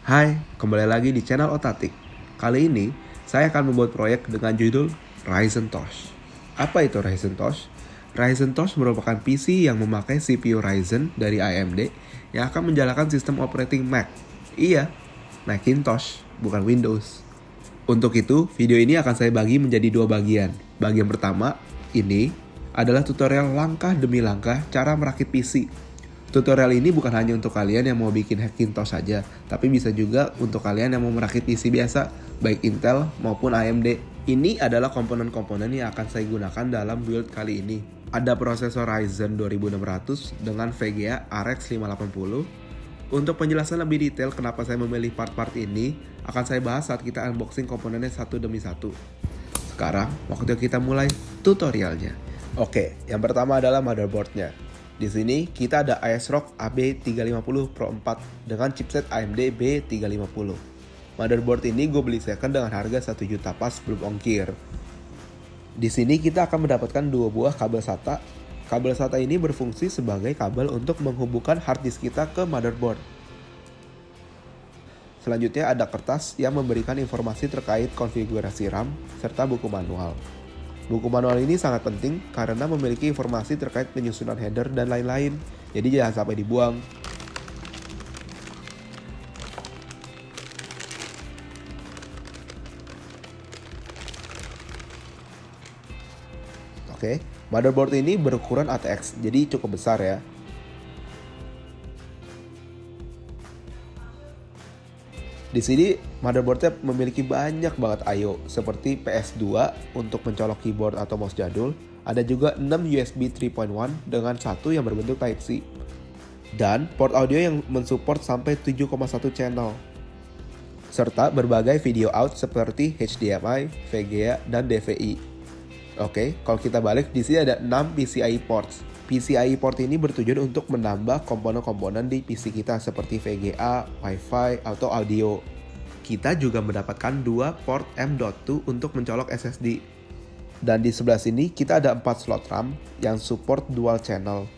Hai, kembali lagi di channel Otatik. Kali ini, saya akan membuat proyek dengan judul Ryzen Tosh. Apa itu Ryzen Tosh? Ryzen Tosh merupakan PC yang memakai CPU Ryzen dari AMD yang akan menjalankan sistem operating Mac. Iya, Macintosh, bukan Windows. Untuk itu, video ini akan saya bagi menjadi dua bagian. Bagian pertama, ini adalah tutorial langkah demi langkah cara merakit PC. Tutorial ini bukan hanya untuk kalian yang mau bikin Hackintosh saja, tapi bisa juga untuk kalian yang mau merakit PC biasa, baik Intel maupun AMD. Ini adalah komponen-komponen yang akan saya gunakan dalam build kali ini. Ada prosesor Ryzen 2600 dengan VGA RX 580. Untuk penjelasan lebih detail kenapa saya memilih part-part ini, akan saya bahas saat kita unboxing komponennya satu demi satu. Sekarang, waktu kita mulai tutorialnya. Oke, yang pertama adalah motherboardnya. Di sini kita ada ASRock AB350 Pro 4 dengan chipset AMD B350. Motherboard ini gue beli second dengan harga 1 juta pas belum ongkir. Di sini kita akan mendapatkan dua buah kabel SATA. Kabel SATA ini berfungsi sebagai kabel untuk menghubungkan hard disk kita ke motherboard. Selanjutnya ada kertas yang memberikan informasi terkait konfigurasi RAM serta buku manual. Buku manual ini sangat penting karena memiliki informasi terkait penyusunan header dan lain-lain, jadi jangan sampai dibuang. Oke, motherboard ini berukuran ATX, jadi cukup besar ya. Di sini motherboardnya memiliki banyak banget I/O seperti PS2 untuk mencolok keyboard atau mouse jadul. Ada juga 6 USB 3.1 dengan satu yang berbentuk Type-C. Dan port audio yang mensupport sampai 7,1 channel. Serta berbagai video out seperti HDMI, VGA, dan DVI. Oke, kalau kita balik di sini ada 6 PCIe ports. PCIe port ini bertujuan untuk menambah komponen-komponen di PC kita seperti VGA, Wi-Fi, atau audio. Kita juga mendapatkan dua port M.2 untuk mencolok SSD. Dan di sebelah sini kita ada 4 slot RAM yang support dual channel.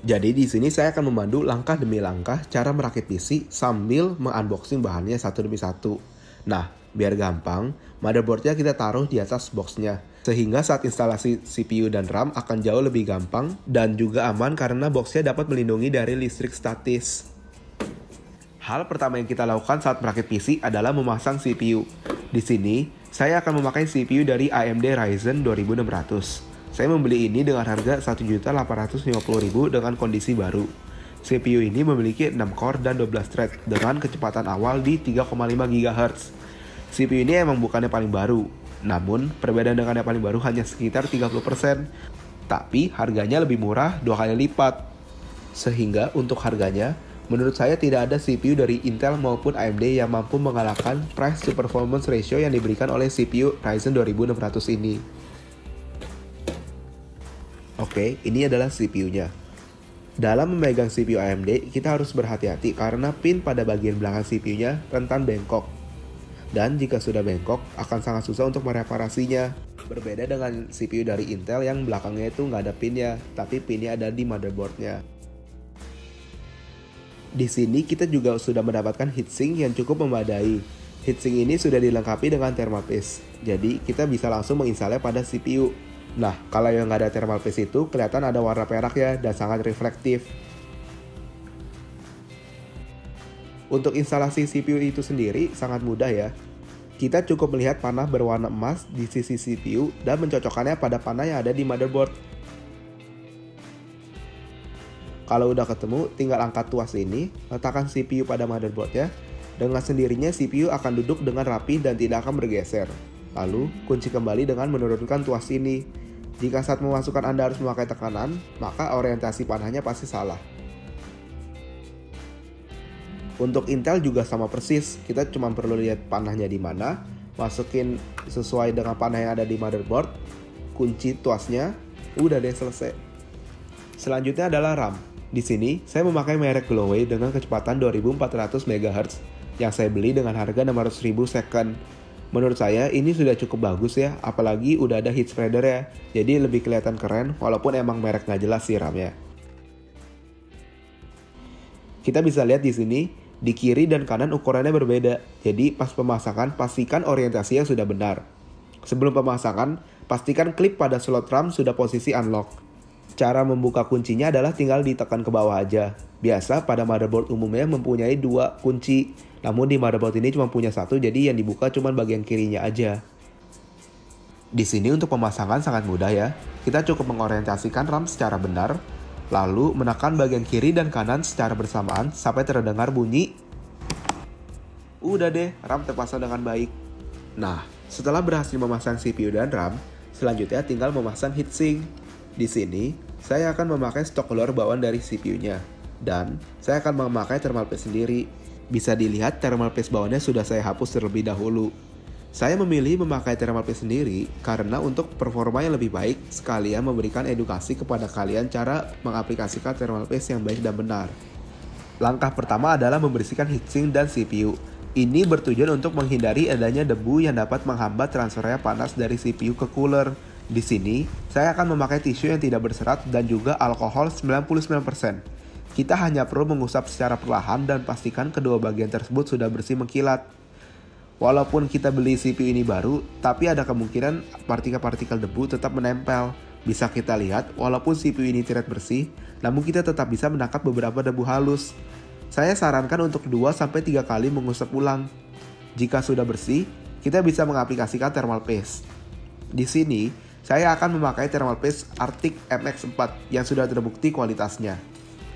Jadi di sini saya akan memandu langkah demi langkah cara merakit PC sambil mengunboxing bahannya satu demi satu. Nah, biar gampang, motherboardnya kita taruh di atas boxnya. Sehingga saat instalasi CPU dan RAM akan jauh lebih gampang dan juga aman karena boxnya dapat melindungi dari listrik statis. Hal pertama yang kita lakukan saat merakit PC adalah memasang CPU. Di sini, saya akan memakai CPU dari AMD Ryzen 2600. Saya membeli ini dengan harga 1.850.000 dengan kondisi baru. CPU ini memiliki 6 core dan 12 thread dengan kecepatan awal di 3,5 GHz. CPU ini emang bukannya paling baru, namun perbedaan dengan yang paling baru hanya sekitar 30%. Tapi harganya lebih murah 2 kali lipat. Sehingga untuk harganya, menurut saya tidak ada CPU dari Intel maupun AMD yang mampu mengalahkan price to performance ratio yang diberikan oleh CPU Ryzen 2600 ini. Oke, ini adalah CPU-nya. Dalam memegang CPU AMD, kita harus berhati-hati karena pin pada bagian belakang CPU-nya rentan bengkok. Dan jika sudah bengkok, akan sangat susah untuk mereparasinya. Berbeda dengan CPU dari Intel yang belakangnya itu nggak ada pinnya, tapi pinnya ada di motherboardnya. Di sini kita juga sudah mendapatkan heatsink yang cukup memadai. Heatsink ini sudah dilengkapi dengan thermal paste, jadi kita bisa langsung menginstalnya pada CPU. Nah, kalau yang nggak ada thermal paste itu, kelihatan ada warna perak ya, dan sangat reflektif. Untuk instalasi CPU itu sendiri sangat mudah ya. Kita cukup melihat panah berwarna emas di sisi CPU dan mencocokkannya pada panah yang ada di motherboard. Kalau udah ketemu, tinggal angkat tuas ini, letakkan CPU pada motherboardnya. Dengan sendirinya CPU akan duduk dengan rapi dan tidak akan bergeser. Lalu, kunci kembali dengan menurunkan tuas ini. Jika saat memasukkan Anda harus memakai tekanan, maka orientasi panahnya pasti salah. Untuk Intel juga sama persis, kita cuma perlu lihat panahnya di mana, masukin sesuai dengan panah yang ada di motherboard, kunci tuasnya, udah deh selesai. Selanjutnya adalah RAM. Di sini, saya memakai merek Gloway dengan kecepatan 2400 MHz yang saya beli dengan harga 600.000 second. Menurut saya ini sudah cukup bagus ya, apalagi udah ada heat spreader ya, jadi lebih kelihatan keren walaupun emang merek nggak jelas sih RAM-nya. Kita bisa lihat di sini, Di kiri dan kanan ukurannya berbeda, jadi pas pemasangan pastikan orientasinya sudah benar. Sebelum pemasangan, pastikan klip pada slot RAM sudah posisi unlock. Cara membuka kuncinya adalah tinggal ditekan ke bawah aja. Biasa pada motherboard umumnya mempunyai 2 kunci, namun di motherboard ini cuma punya 1, jadi yang dibuka cuma bagian kirinya aja. Di sini untuk pemasangan sangat mudah ya. Kita cukup mengorientasikan RAM secara benar, lalu menekan bagian kiri dan kanan secara bersamaan sampai terdengar bunyi. Udah deh, RAM terpasang dengan baik. Nah, setelah berhasil memasang CPU dan RAM, selanjutnya tinggal memasang heatsink. Di sini, saya akan memakai stok luar bawaan dari CPU-nya. Dan, saya akan memakai thermal paste sendiri. Bisa dilihat thermal paste bawahnya sudah saya hapus terlebih dahulu. Saya memilih memakai thermal paste sendiri karena untuk performa yang lebih baik, sekalian memberikan edukasi kepada kalian cara mengaplikasikan thermal paste yang baik dan benar. Langkah pertama adalah membersihkan heatsink dan CPU. Ini bertujuan untuk menghindari adanya debu yang dapat menghambat transfernya panas dari CPU ke cooler. Di sini, saya akan memakai tisu yang tidak berserat dan juga alkohol 99%. Kita hanya perlu mengusap secara perlahan dan pastikan kedua bagian tersebut sudah bersih mengkilat. Walaupun kita beli CPU ini baru, tapi ada kemungkinan partikel-partikel debu tetap menempel. Bisa kita lihat, walaupun CPU ini terlihat bersih, namun kita tetap bisa menangkap beberapa debu halus. Saya sarankan untuk 2-3 kali mengusap ulang. Jika sudah bersih, kita bisa mengaplikasikan thermal paste. Di sini, saya akan memakai thermal paste Arctic MX4 yang sudah terbukti kualitasnya.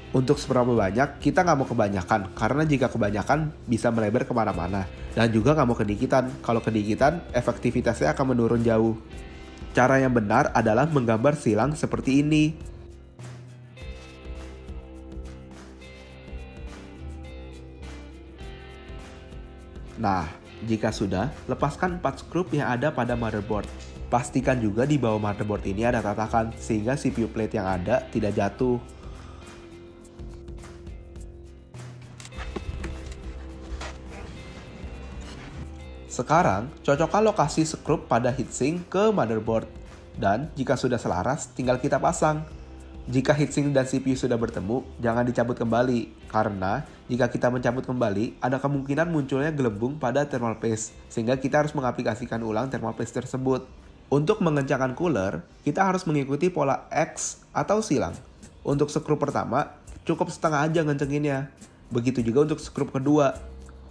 Untuk seberapa banyak, kita nggak mau kebanyakan, karena jika kebanyakan bisa melebar kemana-mana. Dan juga nggak mau kedikitan, kalau kedikitan efektivitasnya akan menurun jauh. Cara yang benar adalah menggambar silang seperti ini. Nah, jika sudah, lepaskan 4 skrup yang ada pada motherboard. Pastikan juga di bawah motherboard ini ada tatakan, sehingga CPU plate yang ada tidak jatuh. Sekarang, cocokkan lokasi skrup pada heatsink ke motherboard. Dan jika sudah selaras, tinggal kita pasang. Jika heatsink dan CPU sudah bertemu, jangan dicabut kembali. Karena jika kita mencabut kembali, ada kemungkinan munculnya gelembung pada thermal paste. Sehingga kita harus mengaplikasikan ulang thermal paste tersebut. Untuk mengencangkan cooler, kita harus mengikuti pola X atau silang. Untuk skrup pertama, cukup setengah aja ngencenginnya. Begitu juga untuk skrup kedua.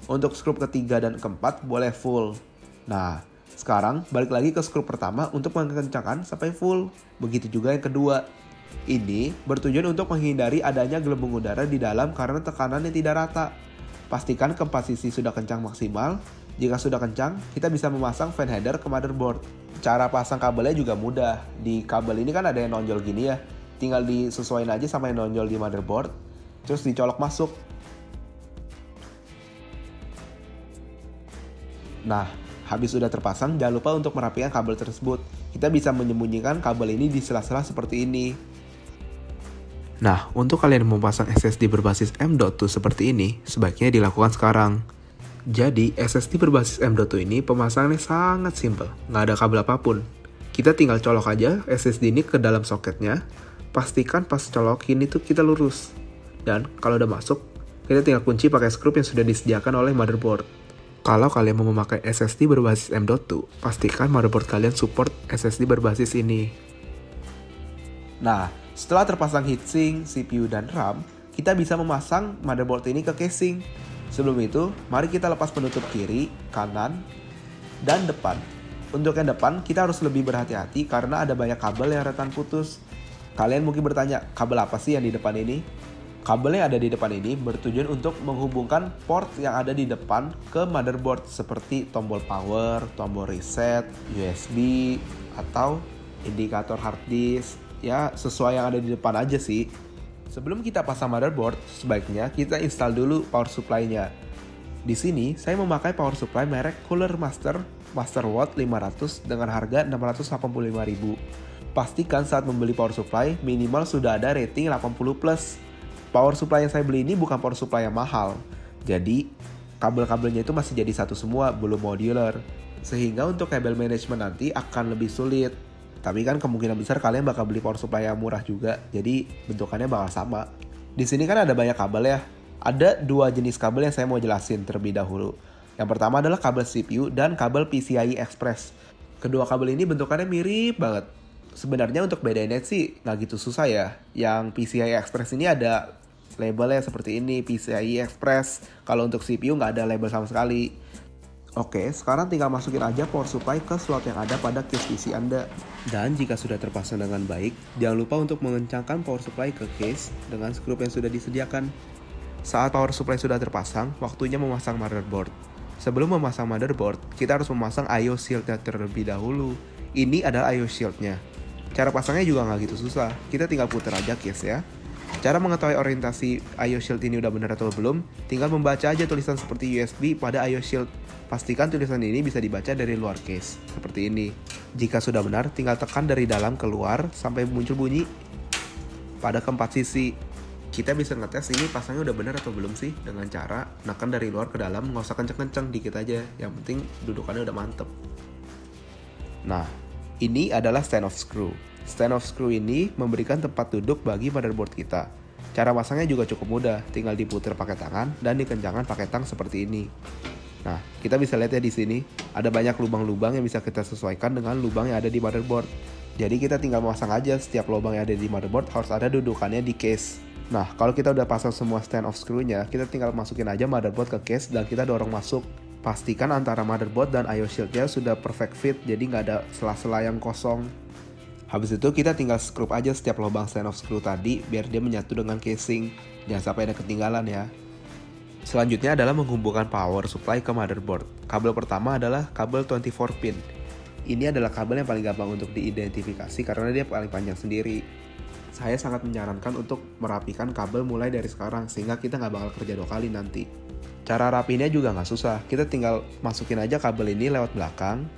Untuk skrup ketiga dan keempat boleh full. Nah, sekarang balik lagi ke skrup pertama untuk mengencangkan sampai full. Begitu juga yang kedua. Ini bertujuan untuk menghindari adanya gelembung udara di dalam karena tekanan yang tidak rata. Pastikan keempat sisi sudah kencang maksimal. Jika sudah kencang, kita bisa memasang fan header ke motherboard. Cara pasang kabelnya juga mudah. Di kabel ini kan ada yang nonjol gini ya. Tinggal disesuaikan aja sama yang nonjol di motherboard. Terus dicolok masuk. Nah, habis sudah terpasang, jangan lupa untuk merapikan kabel tersebut. Kita bisa menyembunyikan kabel ini di sela-sela seperti ini. Nah, untuk kalian yang memasang SSD berbasis M.2 seperti ini, sebaiknya dilakukan sekarang. Jadi, SSD berbasis M.2 ini pemasangannya sangat simple, nggak ada kabel apapun. Kita tinggal colok aja SSD ini ke dalam soketnya, pastikan pas colokin itu kita lurus. Dan kalau udah masuk, kita tinggal kunci pakai skrup yang sudah disediakan oleh motherboard. Kalau kalian mau memakai SSD berbasis M.2, pastikan motherboard kalian support SSD berbasis ini. Nah, setelah terpasang heatsink, CPU, dan RAM, kita bisa memasang motherboard ini ke casing. Sebelum itu, mari kita lepas penutup kiri, kanan, dan depan. Untuk yang depan, kita harus lebih berhati-hati karena ada banyak kabel yang rentan putus. Kalian mungkin bertanya, kabel apa sih yang di depan ini? Kabel yang ada di depan ini bertujuan untuk menghubungkan port yang ada di depan ke motherboard seperti tombol power, tombol reset, USB, atau indikator hard disk. Ya, sesuai yang ada di depan aja sih. Sebelum kita pasang motherboard, sebaiknya kita install dulu power supply-nya. Di sini, saya memakai power supply merek Cooler Master Watt 500 dengan harga 685.000. Pastikan saat membeli power supply, minimal sudah ada rating 80+. Power supply yang saya beli ini bukan power supply yang mahal. Jadi, kabel-kabelnya itu masih jadi satu semua, belum modular. Sehingga untuk kabel manajemen nanti akan lebih sulit. Tapi kan kemungkinan besar kalian bakal beli power supply yang murah juga. Jadi, bentukannya bakal sama. Di sini kan ada banyak kabel ya. Ada dua jenis kabel yang saya mau jelasin terlebih dahulu. Yang pertama adalah kabel CPU dan kabel PCIe Express. Kedua kabel ini bentukannya mirip banget. Sebenarnya untuk bedainnya sih nggak gitu susah ya. Yang PCIe Express ini ada labelnya seperti ini, PCIe Express. Kalau untuk CPU nggak ada label sama sekali. Oke, sekarang tinggal masukin aja power supply ke slot yang ada pada case PC Anda. Dan jika sudah terpasang dengan baik, jangan lupa untuk mengencangkan power supply ke case dengan skrup yang sudah disediakan. Saat power supply sudah terpasang, waktunya memasang motherboard. Sebelum memasang motherboard, kita harus memasang I/O shield-nya terlebih dahulu. Ini adalah I/O shield-nya. Cara pasangnya juga nggak gitu susah, kita tinggal putar aja case ya. Cara mengetahui orientasi I/O shield ini udah benar atau belum, tinggal membaca aja tulisan seperti USB pada I/O shield. Pastikan tulisan ini bisa dibaca dari luar case, seperti ini. Jika sudah benar, tinggal tekan dari dalam keluar sampai muncul bunyi pada keempat sisi. Kita bisa ngetes ini pasangnya udah benar atau belum sih dengan cara neken dari luar ke dalam, nggak usah kenceng-kenceng, dikit aja. Yang penting dudukannya udah mantep. Nah, ini adalah stand off screw. Stand off screw ini memberikan tempat duduk bagi motherboard kita. Cara pasangnya juga cukup mudah, tinggal diputar pakai tangan dan dikencangkan pakai tang seperti ini. Nah, kita bisa lihat ya di sini ada banyak lubang-lubang yang bisa kita sesuaikan dengan lubang yang ada di motherboard. Jadi kita tinggal memasang aja setiap lubang yang ada di motherboard harus ada dudukannya di case. Nah, kalau kita udah pasang semua stand off screw-nya, kita tinggal masukin aja motherboard ke case dan kita dorong masuk. Pastikan antara motherboard dan I/O shield-nya sudah perfect fit, jadi nggak ada sela-sela yang kosong. Habis itu kita tinggal skrup aja setiap lubang stand off screw tadi biar dia menyatu dengan casing. Jangan sampai ada ketinggalan ya. Selanjutnya adalah menghubungkan power supply ke motherboard. Kabel pertama adalah kabel 24 pin. Ini adalah kabel yang paling gampang untuk diidentifikasi karena dia paling panjang sendiri. Saya sangat menyarankan untuk merapikan kabel mulai dari sekarang sehingga kita nggak bakal kerja 2 kali nanti. Cara rapinya juga nggak susah, kita tinggal masukin aja kabel ini lewat belakang,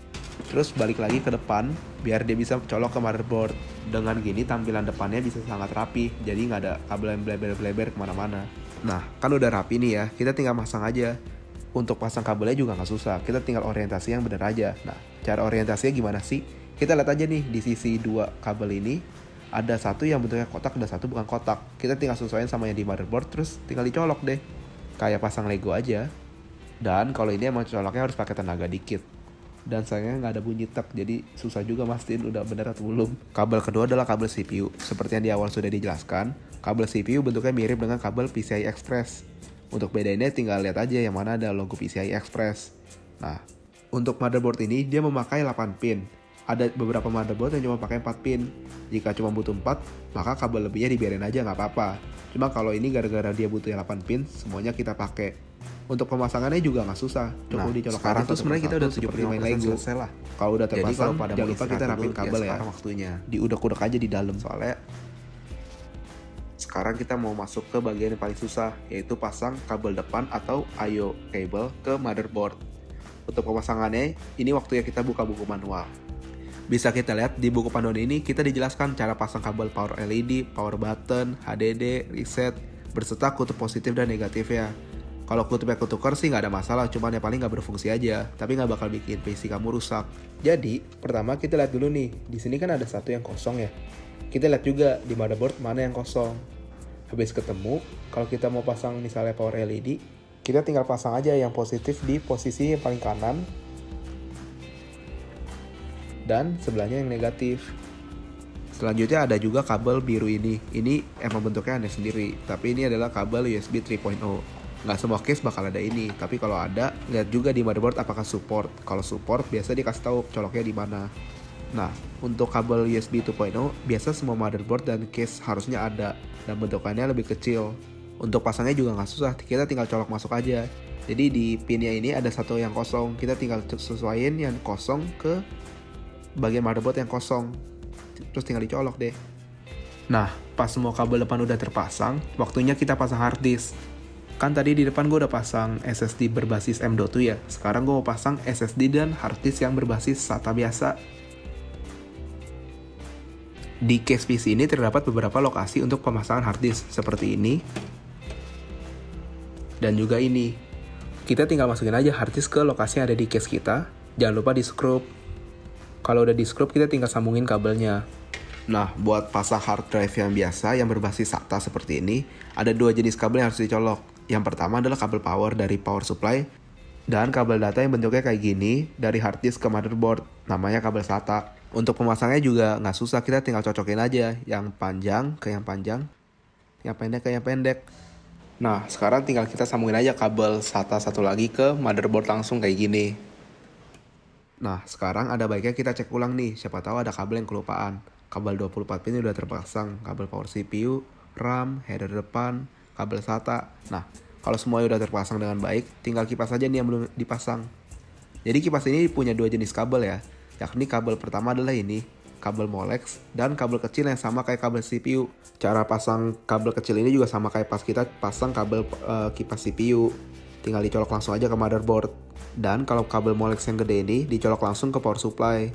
terus balik lagi ke depan biar dia bisa colok ke motherboard. Dengan gini tampilan depannya bisa sangat rapi, jadi nggak ada kabel yang bleber-bleber kemana-mana. Nah, kan udah rapi nih ya, kita tinggal pasang aja. Untuk pasang kabelnya juga nggak susah, kita tinggal orientasi yang benar aja. Nah, cara orientasinya gimana sih? Kita lihat aja nih di sisi 2 kabel ini, ada satu yang bentuknya kotak, ada satu bukan kotak. Kita tinggal sesuaiin sama yang di motherboard, terus tinggal dicolok deh. Kayak pasang Lego aja. Dan kalau ini emang coloknya harus pakai tenaga dikit. Dan sayangnya nggak ada bunyi tek, jadi susah juga mastiin udah bener atau belum. Kabel kedua adalah kabel CPU. Seperti yang di awal sudah dijelaskan, kabel CPU bentuknya mirip dengan kabel PCI Express. Untuk bedainnya tinggal lihat aja yang mana ada logo PCI Express. Nah, untuk motherboard ini dia memakai 8 pin. Ada beberapa motherboard yang cuma pakai 4 pin. Jika cuma butuh 4, maka kabel lebihnya dibiarin aja nggak apa-apa. Cuma kalau ini gara-gara dia butuh 8 pin, semuanya kita pakai. Untuk pemasangannya juga nggak susah. Cukup dicolok. Sekarang tuh sebenarnya kita udah seperti main Lego. Lah. Kalau udah terpasang, jangan lupa kita rapin kabel ya. Waktunya diudek-udek aja di dalam soalnya. Sekarang kita mau masuk ke bagian yang paling susah, yaitu pasang kabel depan atau I/O cable ke motherboard. Untuk pemasangannya, ini waktunya kita buka buku manual. Bisa kita lihat di buku panduan ini kita dijelaskan cara pasang kabel power LED, power button, HDD, reset, berserta kutub positif dan negatif ya. Kalau kutubnya ketukar sih nggak ada masalah, cuman ya paling nggak berfungsi aja, tapi nggak bakal bikin PC kamu rusak. Jadi, pertama kita lihat dulu nih, di sini kan ada satu yang kosong ya. Kita lihat juga di motherboard mana yang kosong. Habis ketemu, kalau kita mau pasang misalnya power LED, kita tinggal pasang aja yang positif di posisi yang paling kanan, dan sebelahnya yang negatif. Selanjutnya ada juga kabel biru ini. Ini emang bentuknya aneh sendiri, tapi ini adalah kabel USB 3.0. Nggak semua case bakal ada ini, tapi kalau ada, lihat juga di motherboard apakah support. Kalau support, biasa dikasih tahu coloknya di mana. Nah, untuk kabel USB 2.0, biasa semua motherboard dan case harusnya ada, dan bentukannya lebih kecil. Untuk pasangnya juga nggak susah, kita tinggal colok masuk aja. Jadi di pinnya ini ada satu yang kosong, kita tinggal sesuaiin yang kosong ke bagian motherboard yang kosong, terus tinggal dicolok deh. Nah, pas semua kabel depan udah terpasang, waktunya kita pasang hard disk. Kan tadi di depan gue udah pasang SSD berbasis M.2 ya, sekarang gue mau pasang SSD dan hard disk yang berbasis SATA biasa. Di case PC ini terdapat beberapa lokasi untuk pemasangan hard disk, seperti ini, dan juga ini. Kita tinggal masukin aja hard disk ke lokasi yang ada di case kita, jangan lupa di screw. Kalau udah di screw, kita tinggal sambungin kabelnya. Nah, buat pasang hard drive yang biasa yang berbasis SATA seperti ini, ada 2 jenis kabel yang harus dicolok. Yang pertama adalah kabel power dari power supply dan kabel data yang bentuknya kayak gini dari hard disk ke motherboard, namanya kabel SATA. Untuk pemasangnya juga nggak susah, kita tinggal cocokin aja yang panjang ke yang panjang, yang pendek ke yang pendek. Nah, sekarang tinggal kita sambungin aja kabel SATA satu lagi ke motherboard langsung kayak gini. Nah, sekarang ada baiknya kita cek ulang nih, siapa tahu ada kabel yang kelupaan. Kabel 24 pin udah terpasang, kabel power CPU, RAM, header depan, kabel SATA. Nah, kalau semuanya udah terpasang dengan baik, tinggal kipas aja nih yang belum dipasang. Jadi kipas ini punya dua jenis kabel ya, yakni kabel pertama adalah ini, kabel Molex, dan kabel kecil yang sama kayak kabel CPU. Cara pasang kabel kecil ini juga sama kayak pas kita pasang kabel kipas CPU. Tinggal dicolok langsung aja ke motherboard. Dan kalau kabel Molex yang gede ini dicolok langsung ke power supply.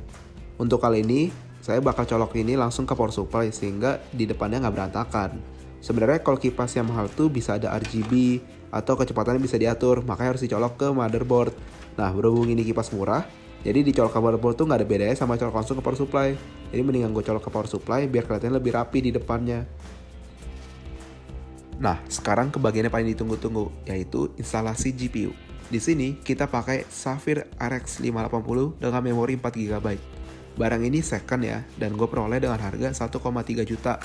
Untuk kali ini saya bakal colok ini langsung ke power supply sehingga di depannya nggak berantakan. Sebenarnya kalau kipas yang mahal tuh bisa ada RGB atau kecepatannya bisa diatur, makanya harus dicolok ke motherboard. Nah, berhubung ini kipas murah, jadi dicolok ke motherboard tuh nggak ada bedanya sama colok langsung ke power supply. Jadi mendingan gue colok ke power supply biar kelihatannya lebih rapi di depannya. Nah, sekarang ke bagian yang paling ditunggu-tunggu, yaitu instalasi GPU. Di sini kita pakai Sapphire RX 580 dengan memori 4GB. Barang ini second ya, dan gue peroleh dengan harga 1,3 juta.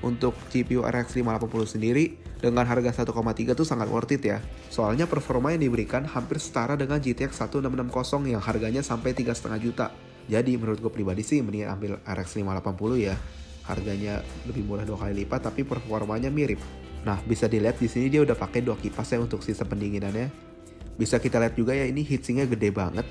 Untuk GPU RX 580 sendiri, dengan harga 1,3 tuh sangat worth it ya. Soalnya performa yang diberikan hampir setara dengan GTX 1660 yang harganya sampai 3,5 juta. Jadi menurut gue pribadi sih mendingan ambil RX 580 ya. Harganya lebih murah 2 kali lipat tapi performanya mirip. Nah, bisa dilihat di sini dia udah pakai 2 kipas ya untuk sistem pendinginannya. Bisa kita lihat juga ya ini heatsinknya gede banget.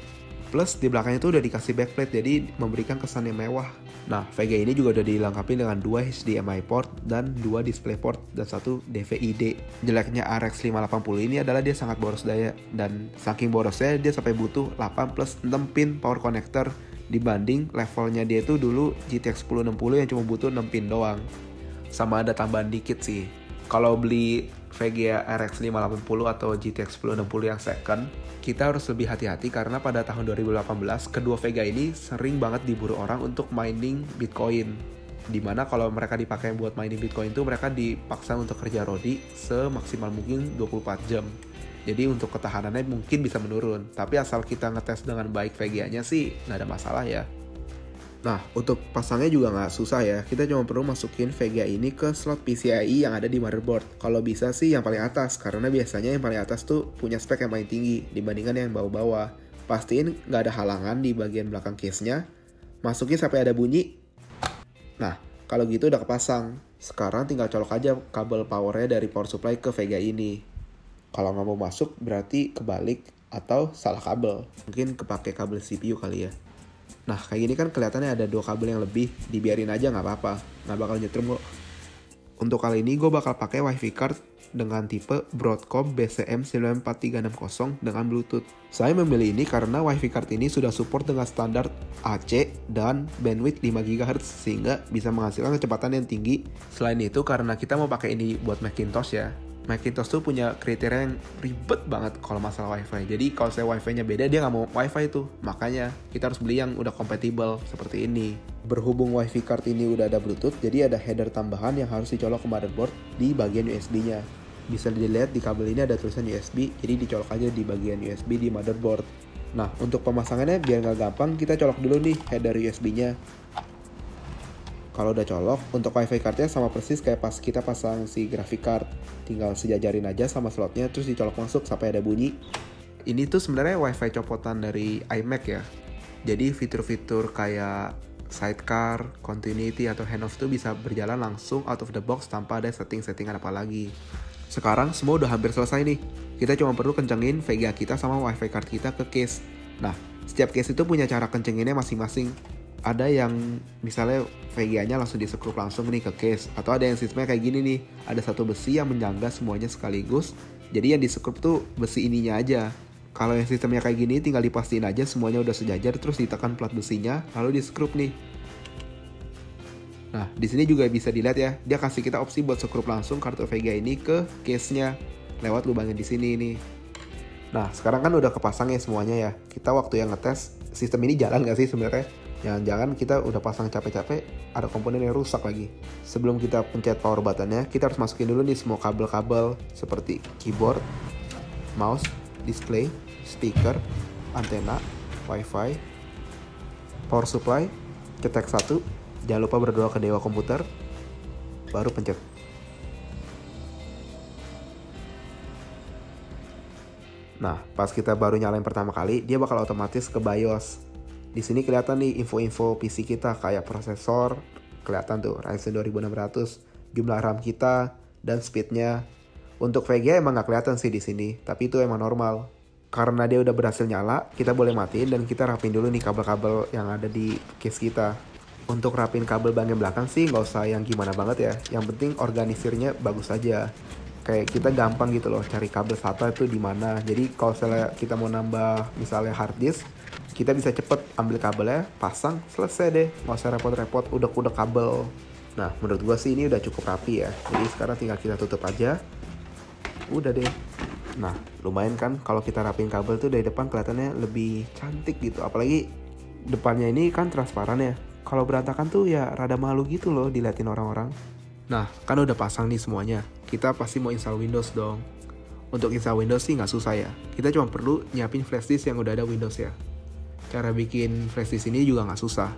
Plus di belakangnya tuh udah dikasih backplate jadi memberikan kesan yang mewah. Nah, VGA ini juga udah dilengkapi dengan 2 HDMI port dan 2 DisplayPort dan 1 DVI-D. Jeleknya RX 580 ini adalah dia sangat boros daya dan saking borosnya dia sampai butuh 8 plus 6 pin power connector dibanding levelnya dia tuh dulu GTX 1060 yang cuma butuh 6 pin doang. Sama ada tambahan dikit sih. Kalau beli VGA RX 580 atau GTX 1060 yang second, kita harus lebih hati-hati karena pada tahun 2018 kedua VGA ini sering banget diburu orang untuk mining Bitcoin. Dimana kalau mereka dipakai buat mining Bitcoin itu mereka dipaksa untuk kerja rodi semaksimal mungkin 24 jam. Jadi untuk ketahanannya mungkin bisa menurun, tapi asal kita ngetes dengan baik VGA-nya sih nggak ada masalah ya. Nah, untuk pasangnya juga nggak susah ya. Kita cuma perlu masukin VGA ini ke slot PCIe yang ada di motherboard. Kalau bisa sih yang paling atas, karena biasanya yang paling atas tuh punya spek yang paling tinggi dibandingkan yang bawah-bawah. Pastiin nggak ada halangan di bagian belakang case-nya. Masukin sampai ada bunyi. Nah, kalau gitu udah kepasang. Sekarang tinggal colok aja kabel powernya dari power supply ke VGA ini. Kalau nggak mau masuk berarti kebalik atau salah kabel. Mungkin kepake kabel CPU kali ya. Nah, kayak gini kan kelihatannya ada 2 kabel yang lebih, dibiarin aja nggak apa-apa, nggak bakal nyetrum kok. Untuk kali ini gue bakal pakai WiFi card dengan tipe Broadcom BCM94360 dengan Bluetooth. Saya memilih ini karena WiFi card ini sudah support dengan standar AC dan bandwidth 5 GHz sehingga bisa menghasilkan kecepatan yang tinggi. Selain itu karena kita mau pakai ini buat Macintosh ya. Macintosh tuh punya kriteria yang ribet banget kalau masalah wifi. Jadi kalau saya wifi-nya beda, dia nggak mau wifi tuh. Makanya kita harus beli yang udah compatible seperti ini. Berhubung wifi card ini udah ada Bluetooth, jadi ada header tambahan yang harus dicolok ke motherboard di bagian USB-nya. Bisa dilihat di kabel ini ada tulisan USB, jadi dicolok aja di bagian USB di motherboard. Nah, untuk pemasangannya biar nggak gampang, kita colok dulu nih header USB-nya. Kalau udah colok, untuk WiFi cardnya sama persis kayak pas kita pasang si graphic card. Tinggal sejajarin aja sama slotnya, terus dicolok masuk sampai ada bunyi. Ini tuh sebenarnya WiFi copotan dari iMac ya. Jadi fitur-fitur kayak sidecar, continuity, atau handoff tuh bisa berjalan langsung out of the box tanpa ada setting-settingan apa lagi. Sekarang semua udah hampir selesai nih. Kita cuma perlu kencengin VGA kita sama WiFi card kita ke case. Nah, setiap case itu punya cara kencenginnya masing-masing. Ada yang misalnya VGA-nya langsung disekrup langsung nih ke case, atau ada yang sistemnya kayak gini nih, ada satu besi yang menyangga semuanya sekaligus, jadi yang disekrup tuh besi ininya aja. Kalau yang sistemnya kayak gini tinggal dipastiin aja semuanya udah sejajar, terus ditekan plat besinya lalu disekrup nih. Nah, di sini juga bisa dilihat ya, dia kasih kita opsi buat sekrup langsung kartu VGA ini ke case-nya lewat lubangnya di sini nih. Nah, sekarang kan udah kepasang ya semuanya ya. Kita waktu yang ngetes sistem ini jalan nggak sih sebenarnya? Jangan-jangan kita udah pasang capek-capek, ada komponen yang rusak lagi. Sebelum kita pencet power buttonnya, kita harus masukin dulu nih semua kabel-kabel seperti keyboard, mouse, display, speaker, antena, wifi, power supply, cetek 1, jangan lupa berdoa ke dewa komputer, baru pencet. Nah, pas kita baru nyalain pertama kali, dia bakal otomatis ke BIOS. Di sini kelihatan nih info-info PC kita kayak prosesor, kelihatan tuh Ryzen 2600, jumlah RAM kita, dan speednya. Untuk VGA emang nggak kelihatan sih di sini, tapi itu emang normal. Karena dia udah berhasil nyala, kita boleh matiin dan kita rapin dulu nih kabel-kabel yang ada di case kita. Untuk rapin kabel bagian belakang sih nggak usah yang gimana banget ya, yang penting organisirnya bagus aja. Kayak kita gampang gitu loh cari kabel SATA itu di mana. Jadi kalau kita mau nambah misalnya hard disk, kita bisa cepet ambil kabelnya, pasang, selesai deh. Nggak usah repot-repot udah kabel. Nah, menurut gua sih ini udah cukup rapi ya. Jadi sekarang tinggal kita tutup aja. Udah deh. Nah, lumayan kan kalau kita rapin kabel tuh dari depan kelihatannya lebih cantik gitu. Apalagi depannya ini kan transparan ya. Kalau berantakan tuh ya rada malu gitu loh diliatin orang-orang. Nah, kan udah pasang nih semuanya. Kita pasti mau install Windows dong. Untuk install Windows sih nggak susah ya. Kita cuma perlu nyiapin flashdisk yang udah ada Windows ya. Cara bikin flashdisk ini juga nggak susah.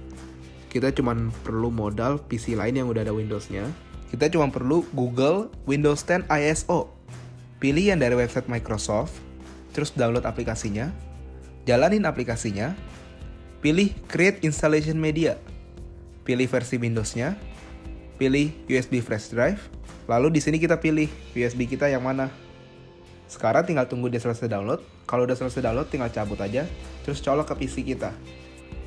Kita cuma perlu modal PC lain yang udah ada Windows-nya. Kita cuma perlu Google Windows 10 ISO. Pilih yang dari website Microsoft, terus download aplikasinya, jalanin aplikasinya, pilih Create Installation Media, pilih versi Windows-nya, pilih USB flash drive, lalu di sini kita pilih USB kita yang mana. Sekarang tinggal tunggu dia selesai download. Kalau udah selesai download tinggal cabut aja, terus colok ke PC kita.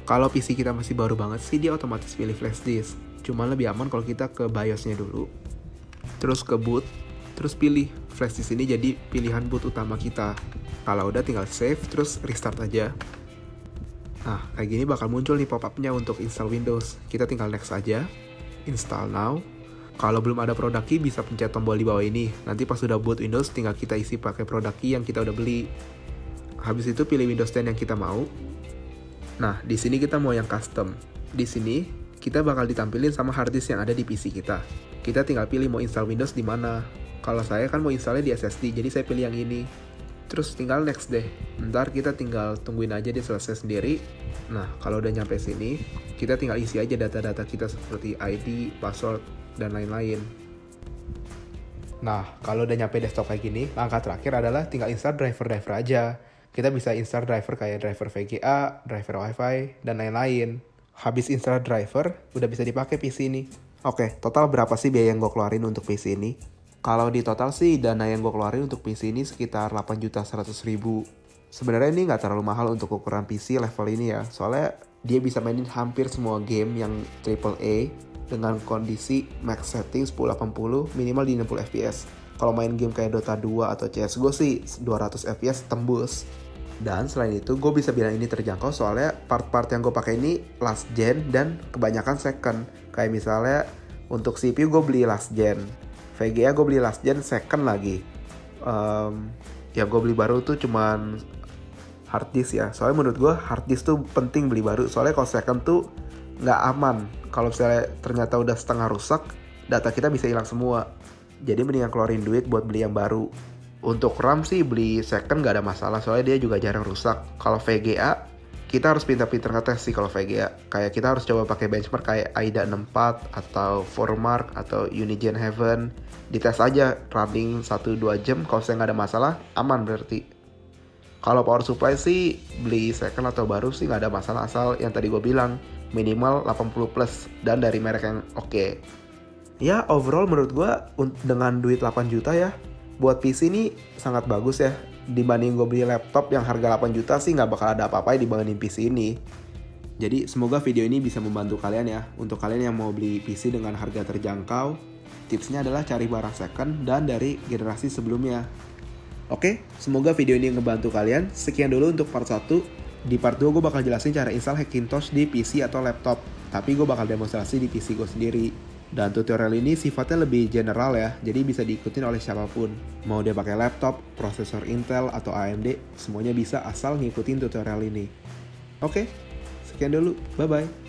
Kalau PC kita masih baru banget sih dia otomatis pilih flash disk. Cuma lebih aman kalau kita ke BIOS-nya dulu, terus ke boot, terus pilih flash disk ini jadi pilihan boot utama kita. Kalau udah tinggal save, terus restart aja. Nah, kayak gini bakal muncul nih pop-up-nya untuk install Windows. Kita tinggal next aja, install now. Kalau belum ada produk key bisa pencet tombol di bawah ini. Nanti pas sudah boot Windows tinggal kita isi pakai produk key yang kita udah beli. Habis itu pilih Windows 10 yang kita mau. Nah, di sini kita mau yang custom. Di sini kita bakal ditampilin sama hard disk yang ada di PC kita. Kita tinggal pilih mau install Windows di mana. Kalau saya kan mau installnya di SSD, jadi saya pilih yang ini. Terus tinggal next deh. Ntar kita tinggal tungguin aja dia selesai sendiri. Nah, kalau udah nyampe sini, kita tinggal isi aja data-data kita seperti ID, password, dan lain-lain. Nah, kalau udah nyampe desktop kayak gini, langkah terakhir adalah tinggal install driver-driver aja. Kita bisa install driver kayak driver VGA, driver Wi-Fi, dan lain-lain. Habis install driver, udah bisa dipakai PC ini. Oke, total berapa sih biaya yang gue keluarin untuk PC ini? Kalau di total sih, dana yang gue keluarin untuk PC ini sekitar 8.100.000. Sebenarnya ini nggak terlalu mahal untuk ukuran PC level ini ya. Soalnya dia bisa mainin hampir semua game yang AAA dengan kondisi max setting 1080 minimal di 60 fps. Kalau main game kayak Dota 2 atau CSGO sih 200 fps tembus. Dan selain itu gue bisa bilang ini terjangkau soalnya part-part yang gue pakai ini last gen dan kebanyakan second. Kayak misalnya untuk CPU gue beli last gen, VGA gue beli last gen second lagi. Yang gue beli baru tuh cuman hard disk ya. Soalnya menurut gue hard disk tuh penting beli baru. Soalnya kalau second tuh nggak aman. Kalau misalnya ternyata udah setengah rusak, data kita bisa hilang semua. Jadi mendingan keluarin duit buat beli yang baru. Untuk RAM sih beli second nggak ada masalah, soalnya dia juga jarang rusak. Kalau VGA, kita harus pintar-pintar ngetes sih kalau VGA. Kayak kita harus coba pakai benchmark kayak AIDA 64 atau Formark atau Unigen Heaven. Dites aja running 1-2 jam, kalau saya nggak ada masalah, aman berarti. Kalau power supply sih beli second atau baru sih nggak ada masalah, asal yang tadi gue bilang minimal 80 plus dan dari merek yang oke. Ya overall menurut gue dengan duit 8 juta ya, buat PC ini sangat bagus ya. Dibanding gue beli laptop yang harga 8 juta sih nggak bakal ada apa-apa dibandingin PC ini. Jadi semoga video ini bisa membantu kalian ya. Untuk kalian yang mau beli PC dengan harga terjangkau, tipsnya adalah cari barang second dan dari generasi sebelumnya. Oke, semoga video ini ngebantu kalian. Sekian dulu untuk part 1. Di part 2 gue bakal jelasin cara install Hackintosh di PC atau laptop. Tapi gue bakal demonstrasi di PC gue sendiri. Dan tutorial ini sifatnya lebih general ya, jadi bisa diikutin oleh siapapun. Mau dia pakai laptop, prosesor Intel, atau AMD, semuanya bisa asal ngikutin tutorial ini. Oke, sekian dulu, bye-bye.